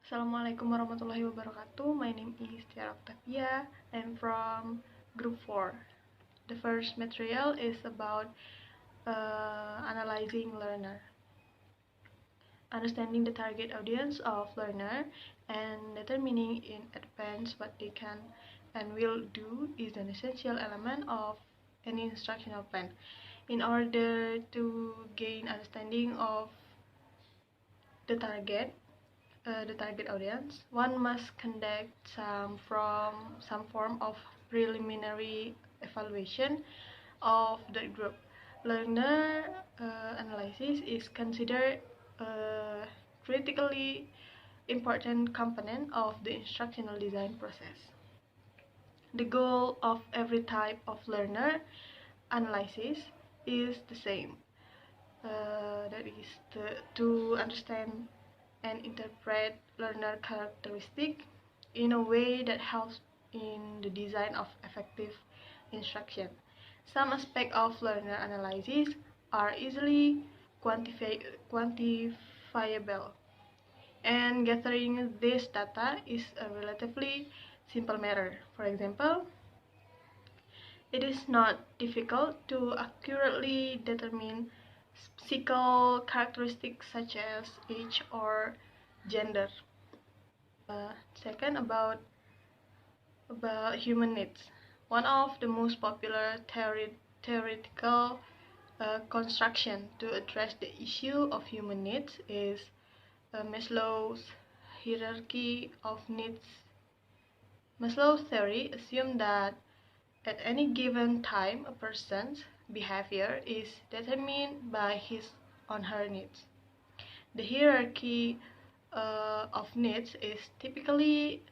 Assalamualaikum warahmatullahi wabarakatuh. My name is Tiara Oktavia. I'm from Group 4. The first material is about analyzing learner. Understanding the target audience of learner and determining in advance what they can and will do is an essential element of any instructional plan. In order to gain understanding of the target audience, one must conduct some form of preliminary evaluation of the group. Learner analysis is considered a critically important component of the instructional design process. The goal of every type of learner analysis is the same. That is to understand and interpret learner characteristics in a way that helps in the design of effective instruction. Some aspects of learner analysis are easily quantifiable, and gathering this data is a relatively simple matter. For example, it is not difficult to accurately determine physical characteristics such as age or gender. Second, about human needs. One of the most popular theoretical construction to address the issue of human needs is Maslow's hierarchy of needs. Maslow's theory assumes that at any given time a person's behavior is determined by his or her needs. The hierarchy of needs is typically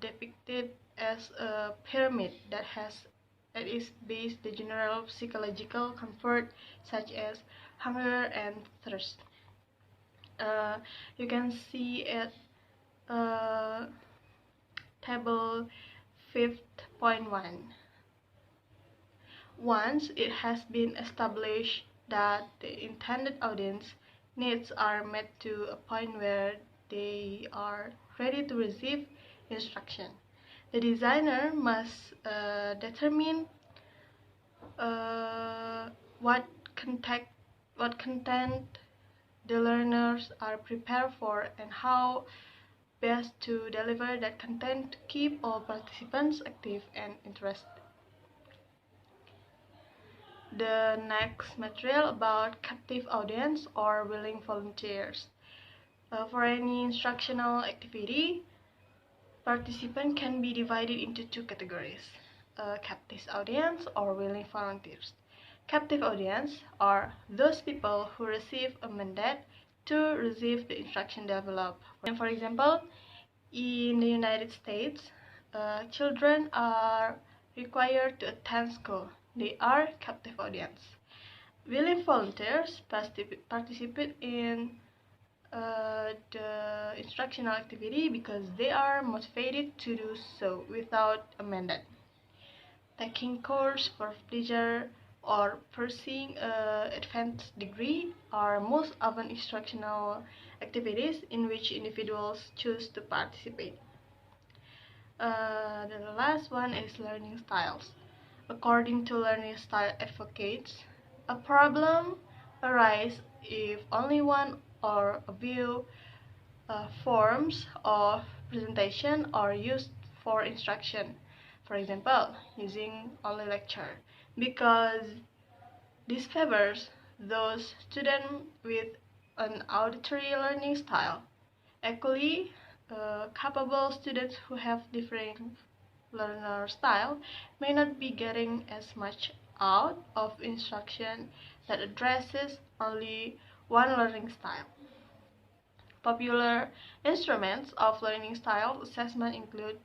depicted as a pyramid that has at its base the general psychological comfort such as hunger and thirst. You can see at table 5.1. Once it has been established that the intended audience needs are met to a point where they are ready to receive instruction, the designer must determine what content the learners are prepared for and how best to deliver that content to keep all participants active and interested. The next material about captive audience or willing volunteers. For any instructional activity, participants can be divided into two categories, captive audience or willing volunteers. Captive audience are those people who receive a mandate to receive the instruction developed. And for example, in the United States, children are required to attend school. They are captive audience. Willing volunteers participate in the instructional activity because they are motivated to do so without a mandate. Taking course for pleasure or pursuing an advanced degree are most often instructional activities in which individuals choose to participate. The last one is learning styles. According to learning style advocates, a problem arises if only one or a few forms of presentation are used for instruction. For example, using only lecture, because this favors those students with an auditory learning style. Equally, capable students who have different learner style may not be getting as much out of instruction that addresses only one learning style. Popular instruments of learning style assessment include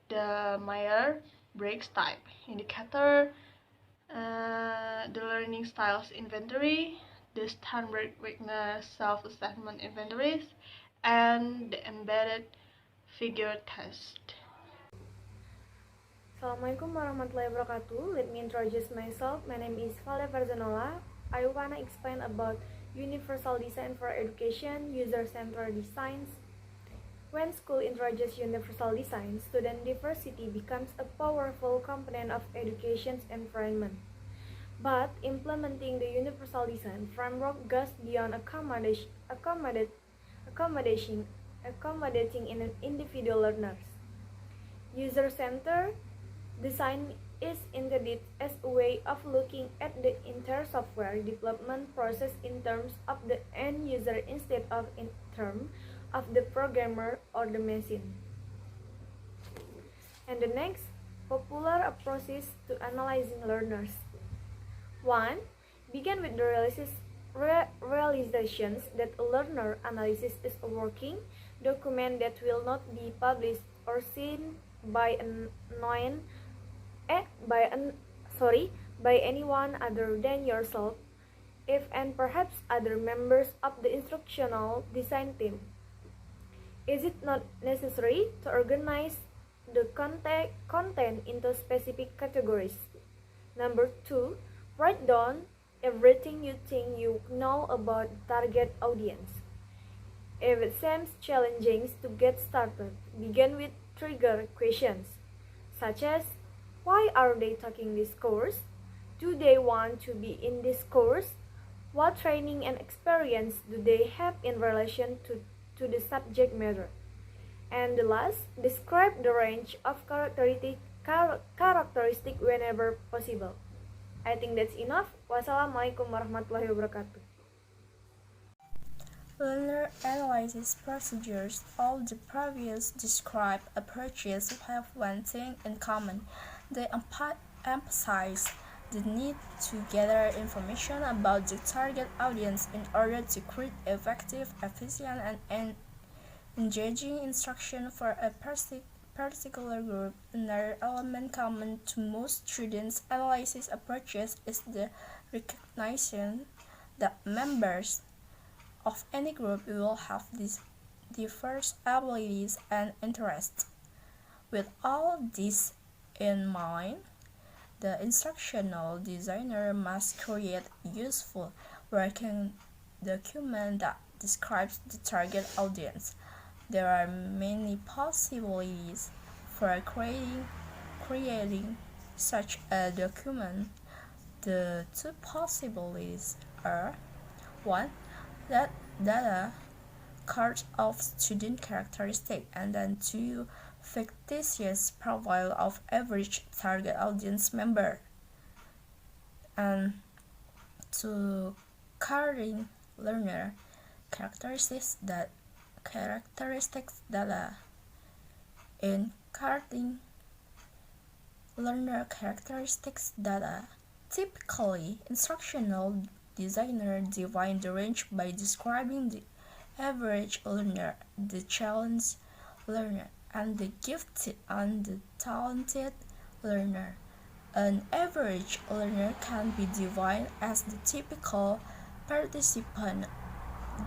the Myers-Briggs type indicator, the learning styles inventory, the Sternberg-Wigner self-assessment inventories, and the embedded figure test. Assalamualaikum warahmatullahi wabarakatuh. Let me introduce myself. My name is Valdha Verzanola. I wanna explain about universal design for education, user-centered designs. When school introduces universal design, student diversity becomes a powerful component of education's environment. But implementing the universal design framework goes beyond accommodating individual learners. User-centered design is intended as a way of looking at the entire software development process in terms of the end user instead of in terms of the programmer or the machine. And the next, popular approaches to analyzing learners. 1. Begin with the realizations that a learner analysis is a working document that will not be published or seen by by anyone other than yourself, if and perhaps other members of the instructional design team. Is it not necessary to organize the content into specific categories? Number 2, write down everything you think you know about target audience. If it seems challenging to get started, begin with trigger questions, such as, why are they taking this course? Do they want to be in this course? What training and experience do they have in relation to the subject matter? And the last, describe the range of characteristic whenever possible. I think that's enough. Wassalamualaikum warahmatullahi wabarakatuh. Learner analysis procedures. All the previous described approaches have one thing in common. They emphasize the need to gather information about the target audience in order to create effective, efficient, and engaging instruction for a particular group. Another element common to most students' analysis approaches is the recognition that members of any group will have these diverse abilities and interests. With all this in mind, the instructional designer must create a useful working document that describes the target audience. There are many possibilities for creating such a document. The two possibilities are: 1. That data cards of student characteristics, and then 2. Fictitious profile of average target audience member, and 2. Carding learner characteristics data. In carding learner characteristics data, typically instructional designer define the range by describing the average learner, the challenged learner, and the gifted and the talented learner. An average learner can be defined as the typical participant,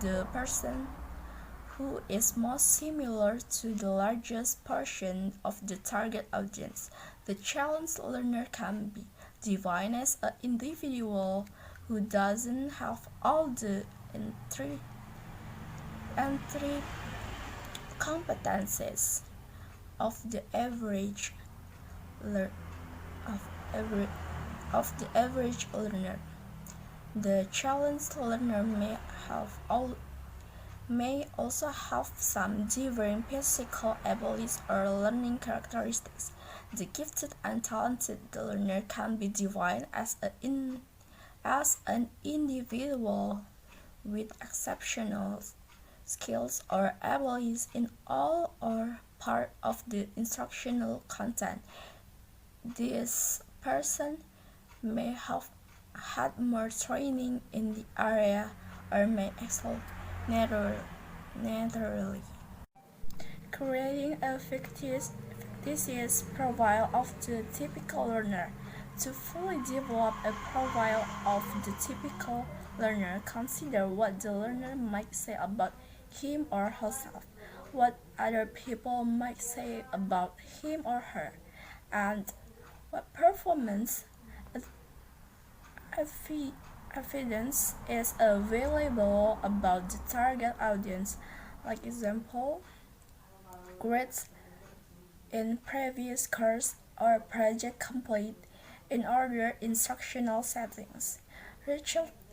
the person who is most similar to the largest portion of the target audience. The challenged learner can be defined as an individual who doesn't have all the entry competencies of the average learner. The challenged learner may also have some differing physical abilities or learning characteristics. The gifted and talented learner can be defined as an individual with exceptional skills or abilities in all or part of the instructional content. This person may have had more training in the area or may excel naturally. Creating a fictitious profile of the typical learner. To fully develop a profile of the typical learner, consider what the learner might say about him or herself, what other people might say about him or her, and what performance evidence is available about the target audience. Like example, grades in previous course or project complete in other instructional settings.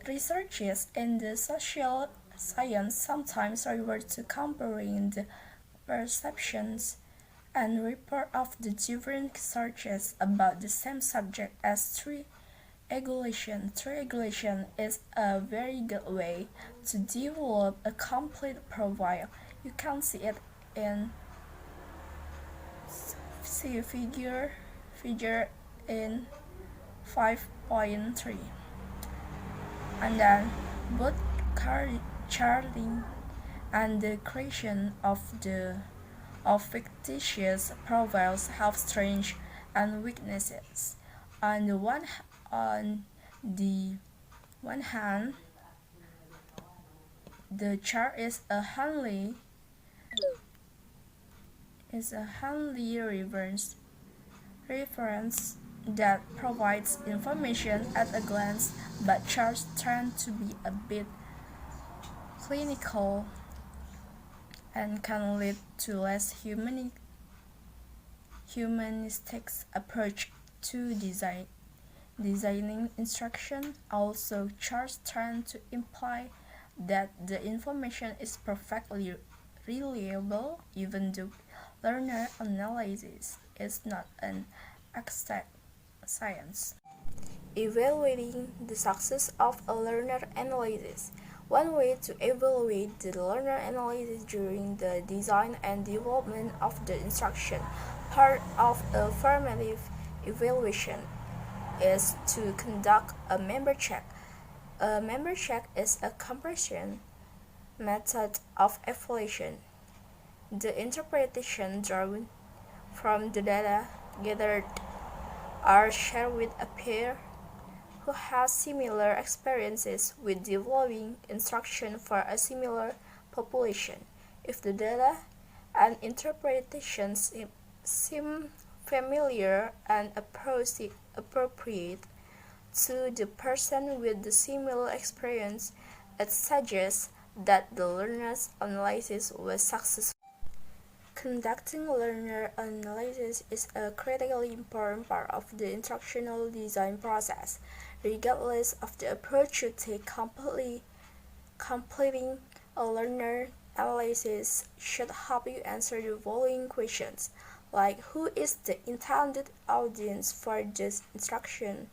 Researchers in the social science sometimes refer to comparing the perceptions and report of the different researchers about the same subject as triangulation. Triangulation is a very good way to develop a complete profile. You can see it in figure in 5.3. And then both charting and the creation of fictitious profiles have strengths and weaknesses. On the one hand, the chart is a handy reference that provides information at a glance, but charts tend to be a bit clinical and can lead to less humanistic approach to designing instruction. Also, charts tend to imply that the information is perfectly reliable, even though learner analysis is not an exact science. Evaluating the success of a learner analysis. One way to evaluate the learner analysis during the design and development of the instruction part of a formative evaluation is to conduct a member check. A member check is a comparison method of evaluation. The interpretation drawn from the data gathered are shared with a peer who has similar experiences with developing instruction for a similar population. If the data and interpretations seem familiar and appropriate to the person with the similar experience, it suggests that the learner's analysis was successful. Conducting learner analysis is a critically important part of the instructional design process. Regardless of the approach you take, completing a learner analysis should help you answer the following questions, like who is the intended audience for this instruction?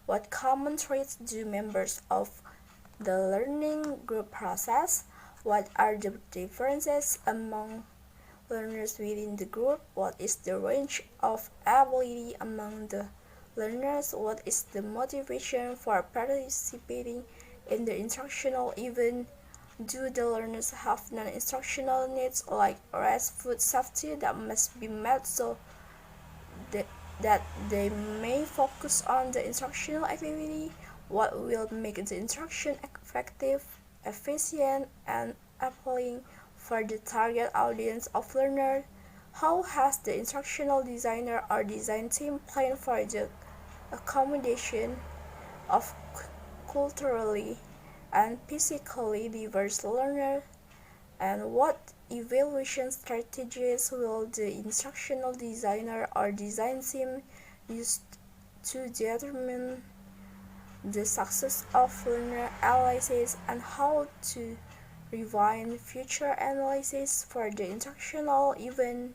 What common traits do members of the learning group possess? What are the differences among learners within the group? What is the range of ability among the learners? What is the motivation for participating in the instructional event? Do the learners have non-instructional needs like rest, food safety that must be met so that they may focus on the instructional activity? What will make the instruction effective, efficient, and appealing for the target audience of learners? How has the instructional designer or design team planned for the accommodation of culturally and physically diverse learners? And what evaluation strategies will the instructional designer or design team use to determine the success of learner analysis, and how to refine future analysis for the instructional event?